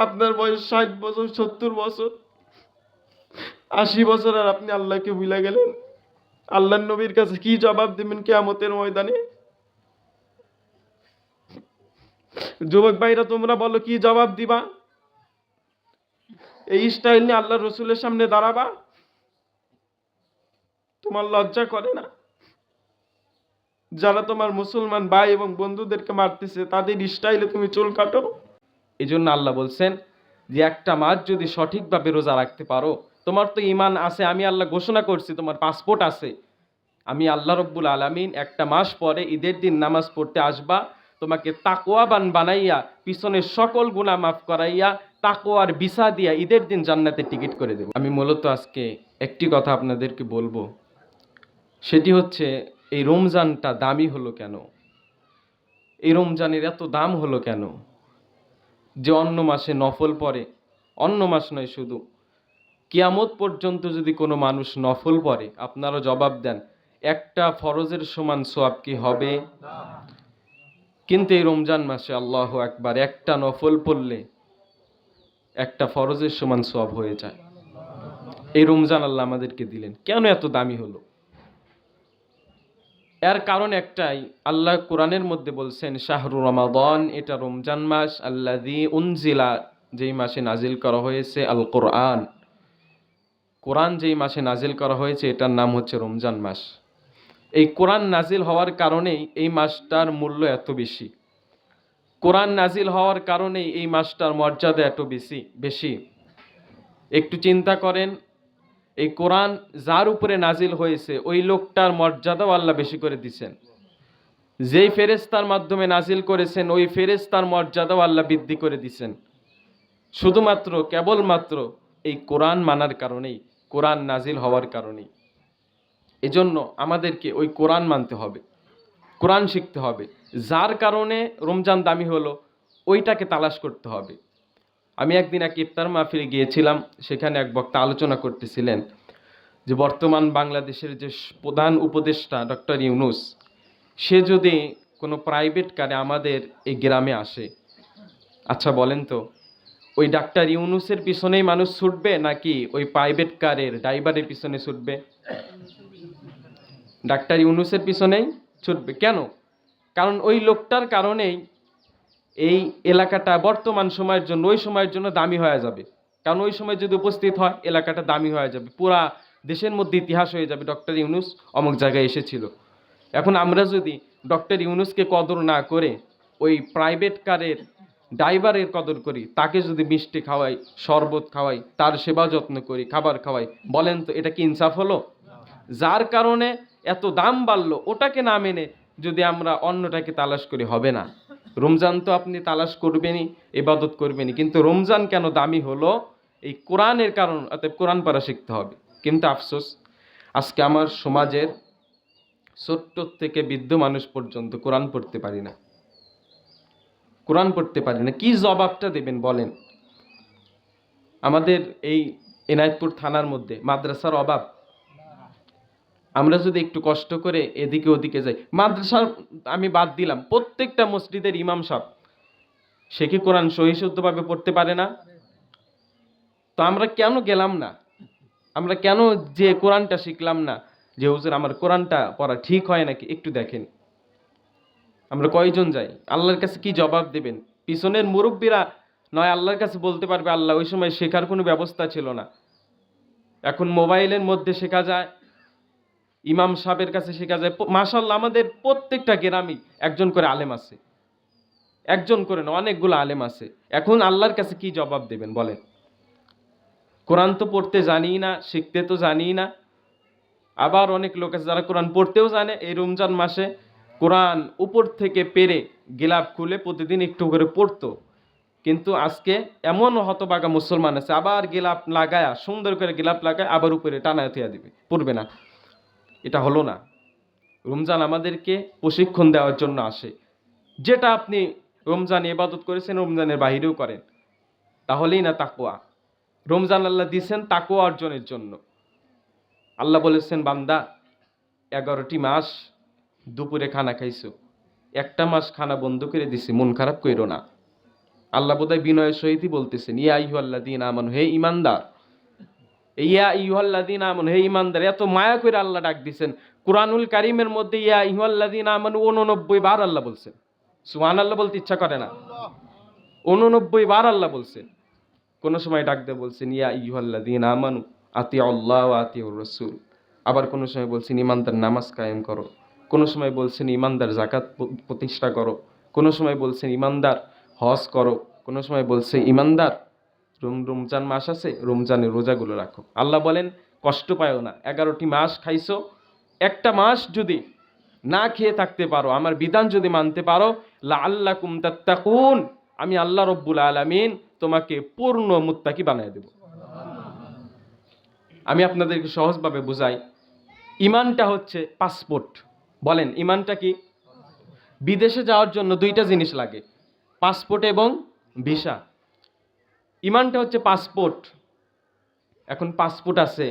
আপনার বয়স 60 বছর, 70 বছর, 80 বছর, আর আপনি আল্লাহকে ভুলে গেলেন। আল্লাহর নবীর কাছে কি জবাব দিবেন কিয়ামতের ময়দানে? যুবক ভাইরা, তোমরা বলো কি জবাব দিবা? এই স্টাইল নিয়ে আল্লাহ রসুলের সামনে দাঁড়াবা? তোমার লজ্জা করে না? যারা তোমার মুসলমান ভাই এবং বন্ধুদেরকে মারতেছে তাদের স্টাইলে তুমি চুল কাটো। এই জন্য আল্লাহ বলছেন যে একটা মাস যদি সঠিকভাবে রোজা রাখতে পারো, তোমার তো ঈমান আছে, আমি আল্লাহ ঘোষণা করছি, তোমার পাসপোর্ট আছে। আমি আল্লাহ রব্বুল আলামিন একটা মাস পরে ঈদের দিন নামাজ পড়তে আসবা, তোমাকে তাকওয়াবান বানাইয়া পিছনের সকল গুনাহ মাফ করাইয়া তাকওয়ার ভিসা দিয়া ঈদের দিন জান্নাতের টিকিট করে দেব। আমি মূলত আজকে একটি কথা আপনাদেরকে বলবো, সেটি হচ্ছে এই রমজানটা দামি হলো কেন? এই রমজানের এত দাম হলো কেন? যে অন্য মাসে নফল পড়ে, অন্য মাস নয় শুধু কিয়ামত পর্যন্ত যদি কোনো মানুষ নফল পড়ে, আপনারা জবাব দেন একটা ফরজের সমান সওয়াব কি হবে? কিন্তু এই রমজান মাসে আল্লাহু আকবার, একটা নফল পড়লে একটা ফরজের সমান সওয়াব হয়ে যায়। এই রমজান আল্লাহ আমাদেরকে দিলেন, কেন এত দামি হলো? এর কারণ একটাই, আল্লাহ কোরআনের মধ্যে বলছেন শাহরু রমাদান, এটা রমজান মাস, আল্লাযী উনজিলা, যেই মাসে নাজিল করা হয়েছে আল কোরআন, কোরআন যেই মাসে নাজিল করা হয়েছে এটার নাম হচ্ছে রমজান মাস। এই কোরআন নাজিল হওয়ার কারণেই এই মাসটার মূল্য এত বেশি। কোরআন নাজিল হওয়ার কারণেই এই মাসটার মর্যাদা এত বেশি বেশি। একটু চিন্তা করেন, এই কোরআন যার উপরে নাজিল হয়েছে ওই লোকটার মর্যাদাও আল্লাহ বেশি করে দিচ্ছেন। যেই ফেরেশতার মাধ্যমে নাজিল করেছেন ওই ফেরেশতার মর্যাদাও আল্লাহ বৃদ্ধি করে দিচ্ছেন, শুধুমাত্র কেবলমাত্র এই কোরআন মানার কারণেই, কোরআন নাজিল হওয়ার কারণেই। এজন্য আমাদেরকে ওই কোরআন মানতে হবে, কোরআন শিখতে হবে। যার কারণে রমজান দামি হলো ওইটাকে তালাশ করতে হবে। আমি একদিন এক ইফতার মাহফিলে গিয়েছিলাম, সেখানে এক বক্তা আলোচনা করতেছিলেন যে বর্তমান বাংলাদেশের যে প্রধান উপদেষ্টা ডক্টর ইউনূস, সে যদি কোনো প্রাইভেট কারে আমাদের এই গ্রামে আসে, আচ্ছা বলেন তো ওই ডাক্তার ইউনূসের পিছনেই মানুষ ছুটবে নাকি ওই প্রাইভেট কারের ড্রাইভারের পিছনে ছুটবে? ডাক্তার ইউনূসের পিছনেই ছুটবে। কেন? কারণ ওই লোকটার কারণেই এই এলাকাটা বর্তমান সময়ের জন্য, ওই সময়ের জন্য দামি হয়ে যাবে। কারণ ওই সময় যদি উপস্থিত হয় এলাকাটা দামি হয়ে যাবে, পুরা দেশের মধ্যে ইতিহাস হয়ে যাবে ডক্টর ইউনূস অমুক জায়গায় এসেছিল। এখন আমরা যদি ডক্টর ইউনূসকে কদর না করে ওই প্রাইভেট কারের ড্রাইভারের কদর করি, তাকে যদি মিষ্টি খাওয়াই, শরবত খাওয়াই, তার সেবা যত্ন করি, খাবার খাওয়াই, বলেন তো এটা কি ইনসাফ হলো? যার কারণে এত দাম বাড়লো ওটাকে না মেনে যদি আমরা অন্যটাকে তালাশ করি, হবে না। রমজান তো আপনি তালাশ করবেনই, ইবাদত করবেনই, কিন্তু রমজান কেন দামি হলো? এই কোরআনের কারণ। অতএব কোরআন পড়া শিখতে হবে। কিন্তু আফসোস, আজকে আমার সমাজের ছোট্ট থেকে বৃদ্ধ মানুষ পর্যন্ত কোরআন পড়তে পারি না, কোরআন পড়তে পারি না। কি জবাবটা দেবেন বলেন? আমাদের এই এনায়েতপুর থানার মধ্যে মাদ্রাসার অভাব। আমরা যদি একটু কষ্ট করে এদিকে ওদিকে যাই, মাদ্রাসার আমি বাদ দিলাম, প্রত্যেকটা মসজিদের ইমাম সাহেব সে কি কোরআন সহিশুদ্ধভাবে পড়তে পারে না? তো আমরা কেন গেলাম না? আমরা কেন যে কোরআনটা শিখলাম না? যে হুজুর আমার কোরআনটা পড়া ঠিক হয় নাকি একটু দেখেন। আমরা কয়জন যাই? আল্লাহর কাছে কি জবাব দেবেন? পিছনের মুরব্বীরা নয় আল্লাহর কাছে বলতে পারবে আল্লাহ ওই সময় শেখার কোনো ব্যবস্থা ছিল না, এখন মোবাইলের মধ্যে শেখা যায়, ইমাম সাহেবের কাছে শেখা যায়। মাশাআল্লাহ আমাদের প্রত্যেকটা গ্রামে একজন করে আলেম আছে, একজন করে না অনেকগুলো আলেম আছে। এখন আল্লাহর কাছে কি জবাব দেবেন বলেন? কোরআন তো পড়তে জানি না, শিখতে তো জানি না। আবার অনেক লোক আছে যারা কোরআন পড়তেও জানে, এই রমজান মাসে কোরআন উপর থেকে পেরে গিলাপ খুলে প্রতিদিন একটু করে পড়তো, কিন্তু আজকে এমন হতভাগা মুসলমান আছে আবার গিলাপ লাগায়া, সুন্দর করে গিলাপ লাগায় আবার উপরে টানায় থিয়া দিবে, পড়বে না। এটা হলো না। রমজান আমাদেরকে প্রশিক্ষণ দেওয়ার জন্য আসে। যেটা আপনি রমজানে ইবাদত করেছেন রমজানের বাহিরেও করেন, তাহলেই না তাকওয়া। রমজান আল্লাহ দিয়েছেন তাকওয়া অর্জনের জন্য। আল্লাহ বলেছেন বান্দা 11টি মাস দুপুরে খানা খাইছো, একটা মাস খানা বন্ধ করে দিছি, মন খারাপ কইরো না। আল্লাহ বোধহয় বিনয়ের সহিতই বলতেছেন, ইয়া আইয়ুহাল্লাযীনা আমানু, হে ঈমানদার, ইয়া আইয়ুহাল্লাযীনা আমানু, হে ঈমানদার। এত মায়া করে আল্লাহ ডাক দিছেন। কুরআনুল কারীমের মধ্যে ইয়া আইয়ুহাল্লাযীনা আমানু 89 বার আল্লাহ বলছেন। সুবহানাল্লাহ বলতে ইচ্ছা করে না? 89 বার আল্লাহ বলছেন। কোন সময় ডাক দিয়ে বলছেন ইয়া আইয়ুহাল্লাযীনা আমানু আতিউল্লাহ ওয়া আতিউর রাসূল। আবার কোন সময় বলছেন ঈমানদার নামাজ কায়েম করো। কোন সময় বলছেন ঈমানদার যাকাত প্রতিষ্ঠা করো। কোন সময় বলছেন ঈমানদার হজ করো। কোন সময় বলছে ঈমানদার রমজান মাস আছে, রমজানের রোজাগুলো রাখো। আল্লাহ বলেন কষ্ট পায়ও না। 11টি মাস খাইছো, একটা মাস যদি না খেয়ে থাকতে পারো, আমার বিধান যদি মানতে পারো, লাআল্লাকুম তাত্তাকুন, আমি আল্লাহ রব্বুল আলামিন তোমাকে পূর্ণ মুত্তাকি বানায় দেব। আমি আপনাদেরকে সহজভাবে বুঝাই। ঈমানটা হচ্ছে পাসপোর্ট। বলেন ঈমানটা কি? বিদেশে যাওয়ার জন্য দুইটা জিনিস লাগে, পাসপোর্ট এবং ভিসা। ঈমানটা হচ্ছে পাসপোর্ট। এখন পাসপোর্ট আছে,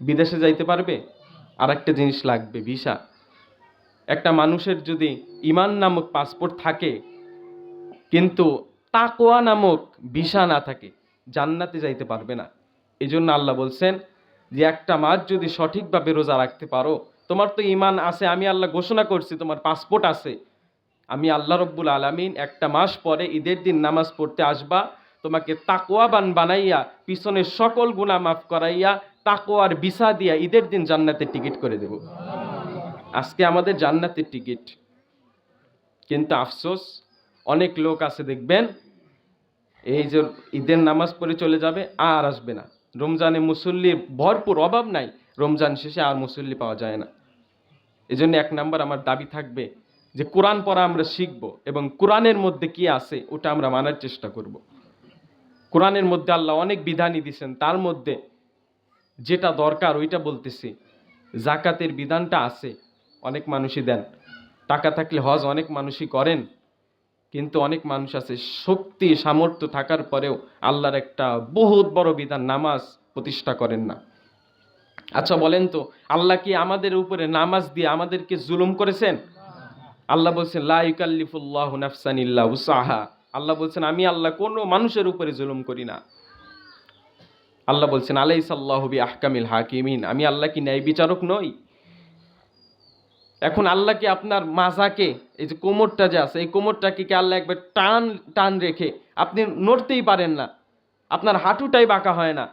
বিদেশে যাইতে পারবে, আর একটা জিনিস লাগবে, ভিসা। একটা মানুষের যদি ঈমান নামক পাসপোর্ট থাকে কিন্তু তাকওয়া নামক ভিসা না থাকে, জান্নাতে যাইতে পারবে না। এই জন্য আল্লাহ বলছেন যে একটা মাস যদি সঠিকভাবে রোজা রাখতে পারো, তোমার তো ঈমান আছে, আমি আল্লাহ ঘোষণা করছি তোমার পাসপোর্ট আছে, আমি আল্লাহ রব্বুল আলামিন একটা মাস পরে ঈদের দিন নামাজ পড়তে আসবা, তোমাকে তাকওয়াবান বানাইয়া পিছনের সকল গুনাহ মাফ করাইয়া তাকওয়ার ভিসা দিয়া ঈদের দিন জান্নাতের টিকিট করে দেব। আজকে আমাদের জান্নাতের টিকিট। কিন্তু আফসোস, অনেক লোক আছে দেখবেন এই যে ঈদের নামাজ পড়ে চলে যাবে, আর আসবে না। রমজানে মুসল্লির ভরপুর, অভাব নাই, রমজান শেষে আর মুসল্লি পাওয়া যায় না। এই জন্য 1 নাম্বার আমার দাবি থাকবে যে কোরআন পড়া আমরা শিখব এবং কোরআনের মধ্যে কি আছে ওটা আমরা মানার চেষ্টা করব। কোরআনের মধ্যে আল্লাহ অনেক বিধানই দিয়েছেন, তার মধ্যে যেটা দরকার ওইটা বলতেছি। জাকাতের বিধানটা আছে, অনেক মানুষই দেন। টাকা থাকলে হজ অনেক মানুষই করেন, কিন্তু অনেক মানুষ আছে শক্তি সামর্থ্য থাকার পরেও আল্লাহর একটা বহুত বড় বিধান নামাজ প্রতিষ্ঠা করেন না। আচ্ছা বলেন তো, আল্লাহ কি আমাদের উপরে নামাজ দিয়ে আমাদেরকে জুলুম করেছেন? আল্লাহ বলছেন লা ইউকাল্লিফুল্লাহু নাফসান ইল্লা উসাহা। আল্লাহ বলছেন আমি আল্লাহ কোনো মানুষের উপরে জুলুম করি না। আল্লাহ বলছেন আলাইসাল্লাহু বিআহকামিল হাকিমিন, আমি আল্লাহ কি ন্যায় বিচারক নই? এখন আল্লাহ কি আপনার মাজাকে, এই যে কোমরটা যে আছে, এই কোমরটাকে কি আল্লাহ একবার টান টান রেখে আপনি নড়তেই পারেন না, আপনার হাঁটুটাই বাঁকা হয় না,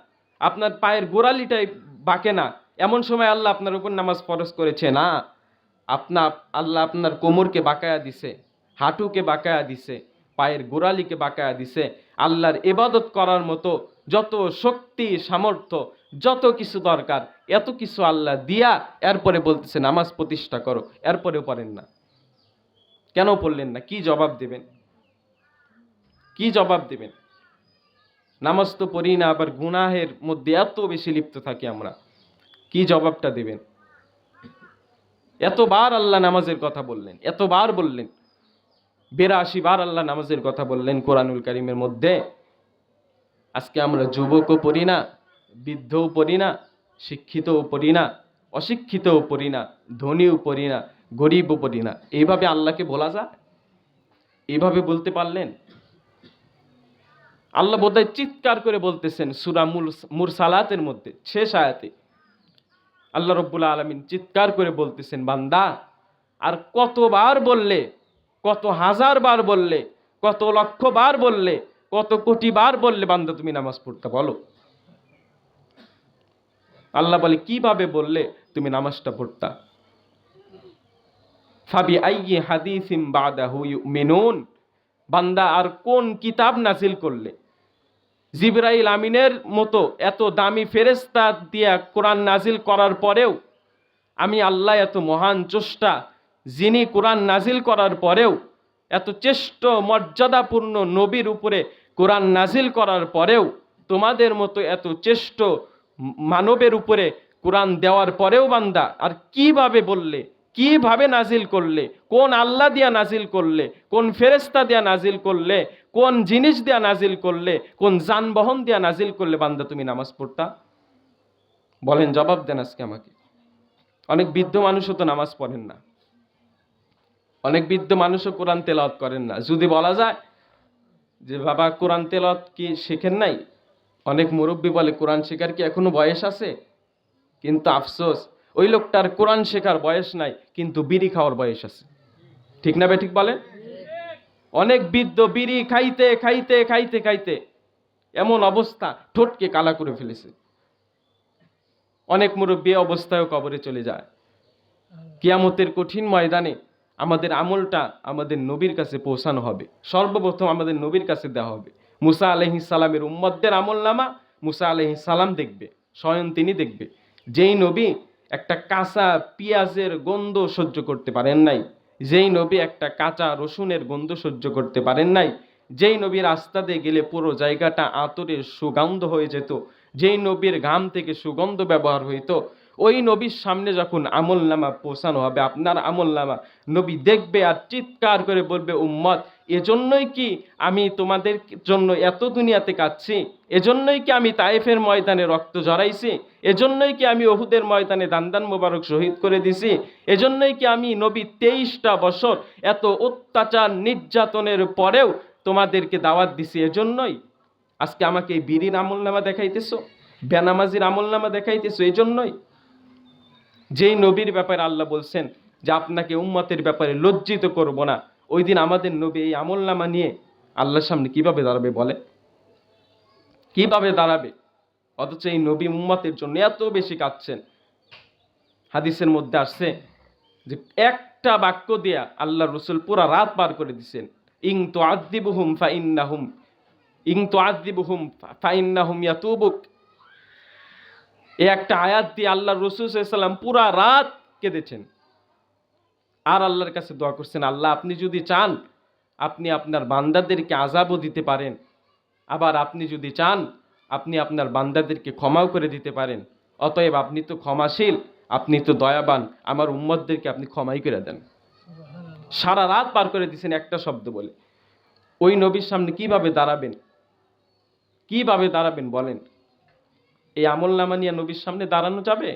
আপনার পায়ের গোড়ালিটাই বাঁকে না, এমন সময় আল্লাহ আপনার উপর নামাজ ফরজ করেছে না? আল্লাহ আপনার কোমরকে বাঁকায়া দিছে, হাঁটুকে বাঁকায়া দিছে, পায়ের গোড়ালিকে বাঁকায়া দিছে। আল্লাহর ইবাদত করার মতো যত শক্তি সামর্থ্য যত কিছু দরকার এত কিছু আল্লাহ দিয়া এরপরে বলতেছে নামাজ প্রতিষ্ঠা করো, এরপরেও পড়েন না। কেন পড়লেন না? কি জবাব দেবেন? কি জবাব দেবেন? নামাজ তো পড়ি না, আবার গুনাহের মধ্যে এত বেশি লিপ্ত থাকি আমরা, কি জবাবটা দেবেন? এতবার আল্লাহ নামাজের কথা বললেন, এতবার বললেন, 82 বার আল্লাহ নামাজের কথা বললেন কোরআনুল কারীমের মধ্যে। আজকে আমরা যুবকও পড়ি না, বৃদ্ধও পড়ি না, শিক্ষিতও পড়ি না, অশিক্ষিতও পড়ি না, ধনীও পড়ি না, গরিবও পড়ি না। এইভাবে আল্লাহকে বলা যায়? এইভাবে বলতে পারলেন? আল্লাহ বোধহয় চিৎকার করে বলতেছেন সূরা মুরসালাতের মধ্যে শেষ আয়াতে আল্লাহ রব্বুল আলামিন চিৎকার করে বলতেছেন, বান্দা আর কতবার বললে, কত হাজার বার বললে, কত লক্ষ বার বললে, কত কোটি বার বললে বান্দা তুমি নামাজ পড়তে, বলো। আল্লাহ বলে কিভাবে বললে তুমি নামাজটা পড়তা? ফাবি আইয়ি হাদিসিম বাদাহু ইউমিনুন, বান্দা আর কোন কিতাব নাজিল করলে? জিবরাইল আমিনের মতো এত দামি ফেরেশতা দিয়া কোরআন নাজিল করার পরেও, আমি আল্লাহ এত মহান স্রষ্টা, যিনি কোরআন নাজিল করার পরেও, এত চেষ্ট মর্যাদাপূর্ণ নবীর উপরে কোরআন নাজিল করার পরেও, তোমাদের মতো এত চেষ্ট মানবের উপরে কোরআন দেওয়ার পরেও বান্দা আর কিভাবে বললে, কিভাবে নাজিল করলে, কোন আল্লাহ দিয়া নাজিল করলে, কোন ফেরেশতা দিয়া নাজিল করলে, কোন জিনিস দিয়া নাজিল করলে, কোন যানবাহন দিয়া নাজিল করলে বান্দা তুমি নামাজ পড়তা? বলেন, জবাব দেন আজকে আমাকে। অনেক বৃদ্ধ মানুষও তো নামাজ পড়েন না, অনেক বৃদ্ধ মানুষও কোরআন তেলাওয়াত করেন না। যদি বলা যায় যে বাবা কোরআন তেলাওয়াত কি শেখেন নাই? অনেক মুরব্বী বলে কোরআন শেখার কি এখনো বয়স আছে? কিন্তু আফসোস, ওই লোকটার কোরআন শেখার বয়স নাই, কিন্তু বিড়ি খাওয়ার বয়স আছে। ঠিক না ঠিক বলে? অনেক বৃদ্ধ বিড়ি খাইতে খাইতে খাইতে খাইতে এমন অবস্থা, ঠোঁটকে কালা করে ফেলেছে। অনেক মুরব্বী অবস্থায়ও কবরে চলে যায়। কিয়ামতের কঠিন ময়দানে আমাদের আমলটা আমাদের নবীর কাছে পৌঁছানো হবে। সর্বপ্রথম আমাদের নবীর কাছে দেওয়া হবে। মুসা আলাইহিস সালামের উম্মতদের আমলনামা মুসা আলাইহিস সালাম দেখবে, স্বয়ং তিনি দেখবে। যেই নবী একটা কাঁচা পেঁয়াজের গন্ধ সহ্য করতে পারেন নাই, যেই নবী একটা কাঁচা রসুনের গন্ধ সহ্য করতে পারেন নাই, যেই নবীর রাস্তা দিয়ে গেলে পুরো জায়গাটা আতরের সুগন্ধ হয়ে যেত, যেই নবীর ঘাম থেকে সুগন্ধ ব্যবহার হইতো, ওই নবীর সামনে যখন আমলনামা পৌঁছানো হবে, আপনার আমলনামা, নবী দেখবে আর চিৎকার করে বলবে, উম্মত, এজন্যই কি আমি তোমাদের জন্য এত দুনিয়াতে কাঁদছি? এজন্যই কি আমি তায়েফের ময়দানে রক্ত ঝরাইছি? এজন্যই কি আমি উহুদের ময়দানে দান্দান মোবারক শহীদ করে দিছি? এজন্যই কি আমি নবী 23টা বছর এত অত্যাচার নির্যাতনের পরেও তোমাদেরকে দাওয়াত দিছি? এজন্যই আজকে আমাকে এই বিড়ির আমলনামা দেখাইতেছো, বেনামাজির আমলনামা দেখাইতেছো? এজন্যই? যেই নবীর ব্যাপারে আল্লাহ বলছেন যে আপনাকে উম্মতের ব্যাপারে লজ্জিত করব না, ওই দিন আমাদের নবী এই আমলনামা নিয়ে আল্লাহর সামনে কিভাবে দাঁড়াবে বলে? কিভাবে দাঁড়াবে? অথচ এই নবী উম্মতের জন্য এত বেশি কাঁদছেন। হাদিসের মধ্যে আসছে যে একটা বাক্য দিয়া আল্লাহ রসুল পুরা রাত পার করে দিচ্ছেন, ইং তো আযিবুহুম ফাইন্নাহুম ইয়াতুবুক। এই একটা আয়াত দিয়ে আল্লাহ রসুল সাল্লাল্লাহু আলাইহি ওয়াসাল্লাম পুরা রাত কেঁদেছেন আর আল্লাহর কাছে দোয়া করছেন, আল্লাহ আপনি যদি চান আপনি আপনার বান্দাদেরকে আযাবও দিতে পারেন, আবার আপনি যদি চান আপনি আপনার বান্দাদেরকে ক্ষমাও করে দিতে পারেন। অতএব আপনি তো ক্ষমাশীল, আপনি তো দয়াবান, আমার উম্মতদেরকে আপনি ক্ষমাই করে দেন। সারা রাত পার করে দিয়েছেন একটা শব্দ বলে। ওই নবীর সামনে কিভাবে দাঁড়াবেন? কিভাবে দাঁড়াবেন বলেন? এই আমলনামা নিয়ে নবীর সামনে দাঁড়ানো যাবে?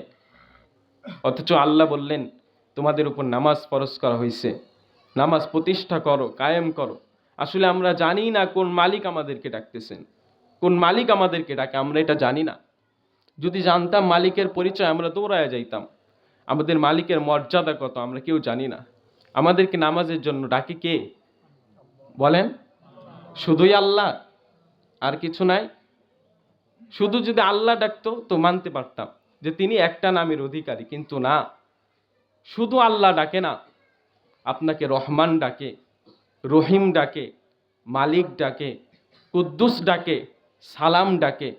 অথচ আল্লাহ বললেন তোমাদের উপর নামাজ ফরজ করা হয়েছে, নামাজ প্রতিষ্ঠা করো, কায়েম করো। আসলে আমরা জানি না কোন মালিক আমাদেরকে ডাকতেছেন, কোন মালিক আমাদেরকে ডাকে, আমরা এটা জানি না। যদি জানতাম মালিকের পরিচয়, আমরা দৌড়ায় যাইতাম। আমাদের মালিকের মর্যাদা কত আমরা কেউ জানি না। আমাদেরকে নামাজের জন্য ডাকে কে বলেন? শুধুই আল্লাহ, আর কিছু নাই? শুধু যদি আল্লাহ ডাকতো তো মানতে পারতাম যে তিনি একটা নামের অধিকারী, কিন্তু না, শুধু আল্লাহ ডাকে না, আপনাকে রহমান ডাকে, রহিম ডাকে, মালিক ডাকে, কুদ্দুস ডাকে, সালাম ডাকে,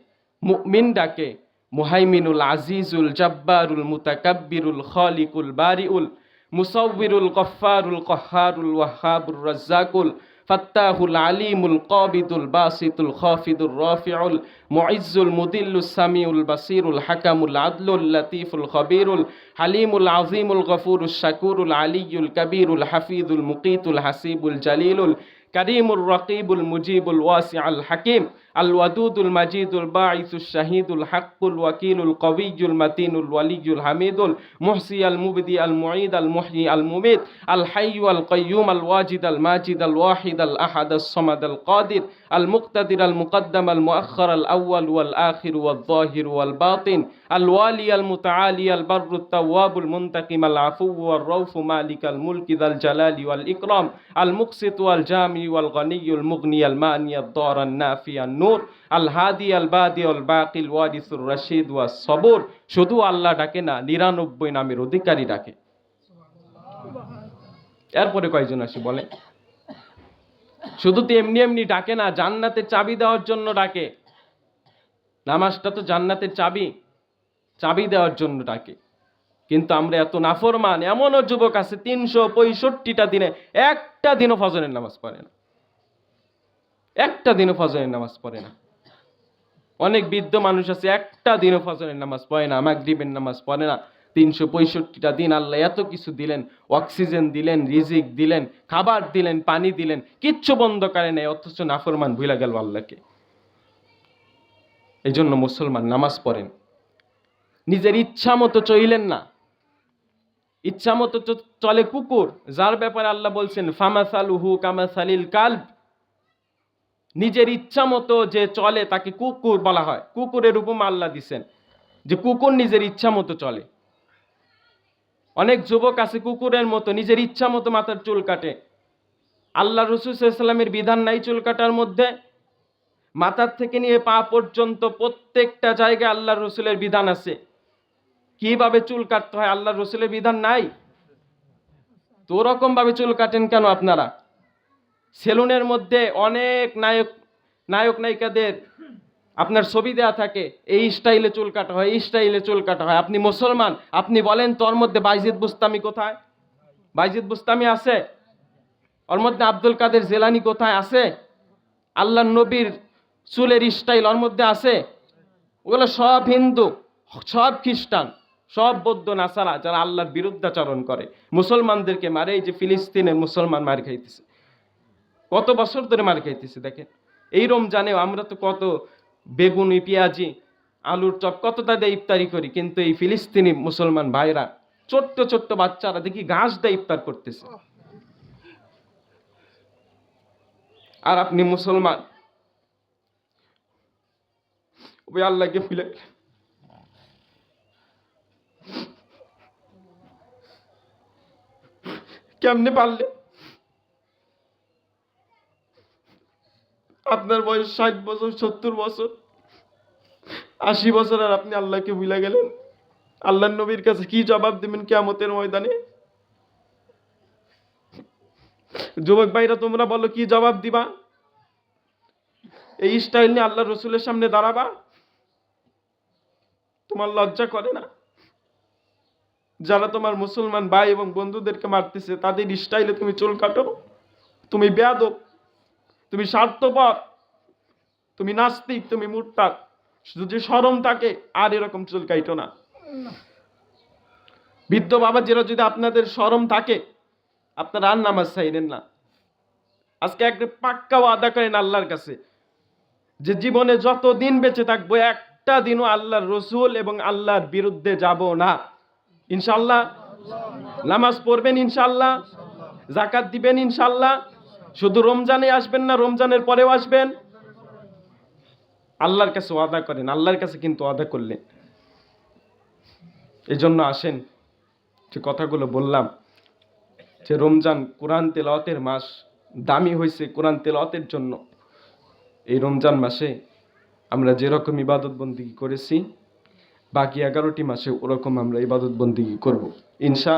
মুমিন ডাকে, মুহাইমিনুল আজিজুল জব্বারুল মুতাকাব্বিরুল খালিকুল বারিউল মুসাউবিরুল গফফারুল কহ্হারুল ওয়াহ্হাবুর রাজ্জাকুল ফাত্তাহুল আলিমুল কাবিদুল বাসিতুল খাফিদুর রাফিউল মুইজ্জুল মুদিল্লুস সামিউল বাসিরুল হাকামুল আদলুল লতীফুল খবীরুল হালিমুল আযীমুল গফুরুশ শাকুরুল আলিয়্যুল কবীরুল হাফিজুল মুকীতুল হাসিবুল জালিলুল করিমুর রকিবুল মুজিবুল ওয়াসিউল হাকিম আল ওয়াদুদুল মাজিদুল বাঈসুশ শাহীদুল হাক্কুল ওয়াকিলুল কওয়িয়্যুল মাতিনুল ওয়ালিয়্যুল হামিদুল মুহসি আল মুবদি আল মুঈদ আল মুহয়ি আল মুমীত আল হাইয়্যু আল কাইয়্যুম আল ওয়াজিদ আল মাজিদ আল ওয়াহিদ আল আহাদ আস সামাদ আল কাদির আল মুকতাদির আল মুকদ্দাম আল মুআখ্খার আল আউয়াল ওয়াল আখির ওয়াল যাহির ওয়াল বাতিন আল ওয়ালি আল মুতাআলি আল বাররুত তাওয়াবুল মুনতাকিম আল আফু ওয়ার রাউফ মালিক আল মুলকি যাল জালালি ওয়াল ইকরাম আল মুকসিত ওয়াল জামি ওয়াল গনিয়্যুল মুগনি আল মানি আদ দার আন নাফি আন নূর আল হাদি আল বাদি আল বাকিল ওয়ারিসুর রশিদ ওয়াস সবুর। শুধু আল্লাহ ডাকে না, 99 নামের অধিকারী ডাকে। এরপরে কয়জন আসে বলে? শুধু তো এমনি এমনি ডাকে না, জান্নাতের চাবি দেওয়ার জন্য ডাকে। নামাজটা তো জান্নাতের চাবি, চাবি দেওয়ার জন্য ডাকে। কিন্তু আমরা এত নাফরমান, এমনও যুবক আছে 365টা দিনে একটা দিনও ফজরের নামাজ পড়ে না, একটা দিনও ফজরের নামাজ পড়ে না। অনেক বৃদ্ধ মানুষ আছে একটা দিনও ফজরের নামাজ পড়ে না, মাগরিবের নামাজ পড়ে না। 365টা দিন আল্লাহ এত কিছু দিলেন, অক্সিজেন দিলেন, রিজিক দিলেন, খাবার দিলেন, পানি দিলেন, কিচ্ছু বন্ধ করে নাই, অথচ নাফরমান ভুলে গেল আল্লাহকে। এই জন্য মুসলমান নামাজ পড়েন, নিজের ইচ্ছা মতো চইলেন না। ইচ্ছা মতো চলে কুকুর, যার ব্যাপারে আল্লাহ বলছেন ফামাসালুহু কামাসালিল কালব। নিজের ইচ্ছা মতো যে চলে তাকে কুকুর বলা হয়। কুকুরের উপমা আল্লাহ দিছেন, যে কুকুর নিজের ইচ্ছা মতো চলে। অনেক যুবক আছে কুকুরের মতো নিজের ইচ্ছা মতো মাথার চুল কাটে। আল্লাহ রাসূল সাল্লাল্লাহু আলাইহি ওয়াসাল্লামের বিধান নাই চুল কাটার মধ্যে? মাথার থেকে নিয়ে পা পর্যন্ত প্রত্যেকটা জায়গায় আল্লাহ রসুলের বিধান আছে। কিভাবে চুল কাটতে হয় আল্লাহ রসুলের বিধান নাই? তো ওরকম ভাবে চুল কাটেন কেন আপনারা? সেলুনের মধ্যে অনেক নায়ক নায়িকাদের আপনার ছবি দেয়া থাকে, এই স্টাইলে চুল কাটা হয়, এই স্টাইলে চুল কাটা হয়। আপনি মুসলমান, আপনি বলেন তোর মধ্যে বাইজিদ বুস্তামি কোথায়? বাইজিদ বুস্তামি আছে? ওর মধ্যে আব্দুল কাদের জেলানি কোথায় আছে? আল্লাহ নবীর চুলের স্টাইল ওর মধ্যে আছে? ওগুলো সব হিন্দু, সব খ্রিস্টান, সব বৌদ্ধ নাসারা, যারা আল্লাহর বিরুদ্ধাচরণ করে, মুসলমানদেরকে মারে। এই যে ফিলিস্তিনের মুসলমান মার খাইতেছে, কত বছর ধরে মার খাইতেছে দেখেন। এই রমজানেও আমরা তো কত বেগুনি পেঁয়াজি আলুর চপ কত তাদের ইফতারি করি, কিন্তু এই ফিলিস্তিনি মুসলমান ভাইরা, ছোট্ট ছোট্ট বাচ্চারা দেখি ঘাস দিয়ে ইফতার করতেছে। আর আপনি মুসলমান, ওই আল্লাহকে ফিলে কেমনে পারলে? আপনার বয়স 60 বছর, 70 বছর, 80 বছর, আর আপনি আল্লাহকে ভুলে গেলেন। আল্লাহর নবীর কাছে কি জবাব দিবেন কিয়ামতের ময়দানে? যুবক ভাইরা তোমরা বলো, কি জবাব দিবা? এই স্টাইল নিয়ে আল্লাহ রসুলের সামনে দাঁড়াবা? তোমার লজ্জা করে না? যারা তোমার মুসলমান ভাই এবং বন্ধুদেরকে মারতেছে তাদের স্টাইলে তুমি চুল কাটো? তুমি বেয়াদব, তুমি স্বার্থপর, তুমি নাস্তিক, তুমি মুরতাদ। যদি শরম থাকে আর এরকম চুল কাটো না। বৃদ্ধ বাবা যারা, যদি আপনাদের শরম থাকে আপনারা আর নামাজ চাইলেন না। আজকে একটা পাক্কা ওয়াদা করেন আল্লাহর কাছে, যে জীবনে যত দিন বেঁচে থাকবো একটা দিনও আল্লাহর রসুল এবং আল্লাহর বিরুদ্ধে যাব না। ইনশাআল্লাহ। নামাজ পড়বেন ইনশাআল্লাহ, যাকাত দিবেন ইনশাআল্লাহ। শুধু রমজানে আসবেন না, রমজানের পরেও আসবেন। আল্লাহর কাছে ওয়াদা করেন, আল্লাহর কাছে কিন্তু ওয়াদা করলেন। এই জন্য আসেন, যে কথাগুলো বললাম, যে রমজান কোরআন তেলাওয়াতের মাস, দামি হয়েছে কোরআন তেলাওয়াতের জন্য। এই রমজান মাসে আমরা যেরকম ইবাদত বন্দিগি করেছি, বাকি 11টি মাসে ওরকম আমরা ইবাদত বন্দিগি করব ইনশা